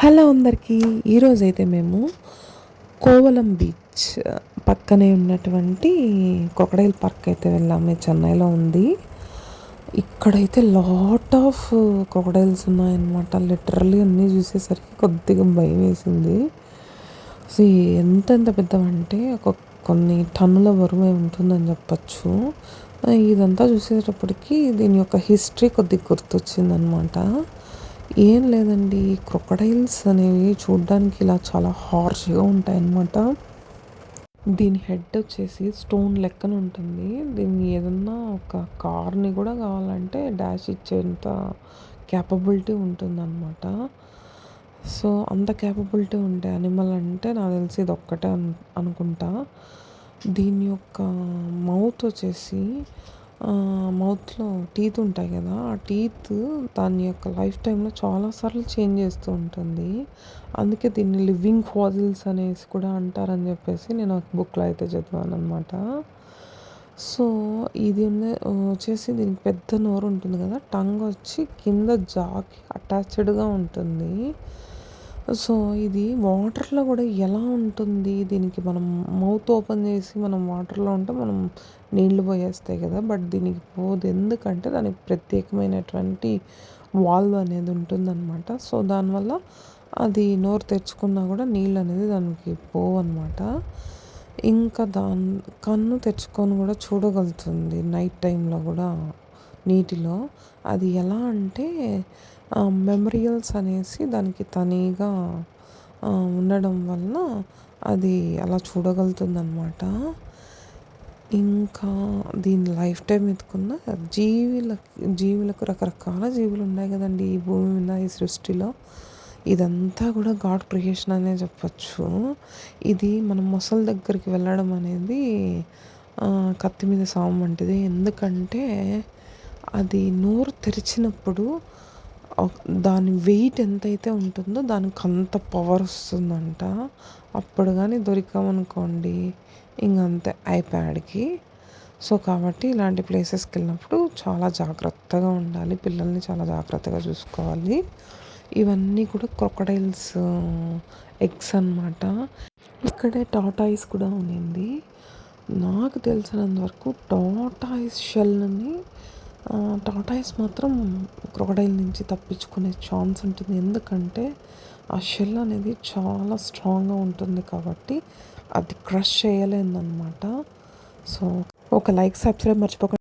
Hello అందరికీ. ఈరోజైతే మేము కోవలం బీచ్ పక్కనే ఉన్నటువంటి క్రొకడైల్ పార్క్ అయితే వెళ్ళాము. చెన్నైలో ఉంది. ఇక్కడైతే లాట్ ఆఫ్ క్రొకడైల్స్ ఉన్నాయన్నమాట. లిటరల్లీ అన్నీ చూసేసరికి కొద్దిగా భయం వేసింది. సో ఎంతెంత పెద్దవంటే కొన్ని టన్నుల బరువే ఉంటుందని చెప్పచ్చు. ఇదంతా చూసేటప్పటికి దీని యొక్క హిస్టరీ కొద్దిగా గుర్తొచ్చిందనమాట. ఏం లేదండి, క్రొకడైల్స్ అనేవి చూడ్డానికి ఇలా చాలా హార్ష్గా ఉంటాయన్నమాట. దీని హెడ్ వచ్చేసి స్టోన్ లెక్కన ఉంటుంది. దీన్ని ఏదన్నా ఒక కార్ని కూడా కావాలంటే డాష్ ఇచ్చేంత క్యాపబిలిటీ ఉంటుందన్నమాట. సో అంత క్యాపబిలిటీ ఉండే అనిమల్ అంటే నాకు తెలిసి ఇది ఒక్కటే అనుకుంటా. దీని యొక్క మౌత్ వచ్చేసి మౌత్లో టీత్ ఉంటాయి కదా, ఆ టీత్ దాని యొక్క లైఫ్ టైంలో చాలాసార్లు చేంజ్ చేస్తూ ఉంటుంది. అందుకే దీన్ని లివింగ్ ఫాజిల్స్ అనేసి కూడా అంటారని చెప్పేసి నేను ఒక బుక్లో అయితే చదివాను అనమాట. సో ఇది వచ్చేసి దీనికి పెద్ద నోరు ఉంటుంది కదా, టంగ్ వచ్చి కింద జాకి అటాచ్డ్గా ఉంటుంది. సో ఇది వాటర్లో కూడా ఎలా ఉంటుంది, దీనికి మనం మౌత్ ఓపెన్ చేసి మనం వాటర్లో ఉంటే మనం నీళ్లు పోయేస్తాయి కదా, బట్ దీనికి పోదు. ఎందుకంటే దానికి ప్రత్యేకమైనటువంటి వాల్వ్ అనేది ఉంటుందన్నమాట. సో దానివల్ల అది నోరు తెరుచుకున్నా కూడా నీళ్ళు అనేది దానికి పోవు అనమాట. ఇంకా కన్ను తెరుచుకొని కూడా చూడగలుగుతుంది నైట్ టైంలో కూడా నీటిలో. అది ఎలా అంటే మెమరియల్స్ అనేసి దానికి తనీగా ఉండడం వల్ల అది అలా చూడగలుగుతుందన్నమాట. ఇంకా దీని లైఫ్ టైం ఎత్తుకున్న జీవులకు రకరకాల జీవులు ఉన్నాయి కదండి ఈ భూమి మీద, ఈ సృష్టిలో. ఇదంతా కూడా గాడ్ క్రియేషన్ అనే చెప్పచ్చు. ఇది మనం మొసలి దగ్గరికి వెళ్ళడం అనేది కత్తి మీద సాము వంటిది. ఎందుకంటే అది నోరు తెరిచినప్పుడు దాని వెయిట్ ఎంతైతే ఉంటుందో దానికి అంత పవర్ వస్తుందంట. అప్పుడు కానీ దొరికామనుకోండి ఇంకంతే అయిపోయాడికి. సో కాబట్టి ఇలాంటి ప్లేసెస్కి వెళ్ళినప్పుడు చాలా జాగ్రత్తగా ఉండాలి, పిల్లల్ని చాలా జాగ్రత్తగా చూసుకోవాలి. ఇవన్నీ కూడా క్రొకడైల్స్ ఎగ్స్ అన్నమాట. ఇక్కడే టాటాయిస్ కూడా ఉన్నింది. నాకు తెలిసినంత వరకు టాటాయిస్ షెల్ని టాటాయిస్ మాత్రం క్రొకడైల్ నుంచి తప్పించుకునే ఛాన్స్ ఉంటుంది. ఎందుకంటే ఆ షెల్ అనేది చాలా స్ట్రాంగ్గా ఉంటుంది కాబట్టి అది క్రష్ చేయలేదన్నమాట. సో ఒక లైక్ సబ్స్క్రైబ్ మర్చిపోకండి.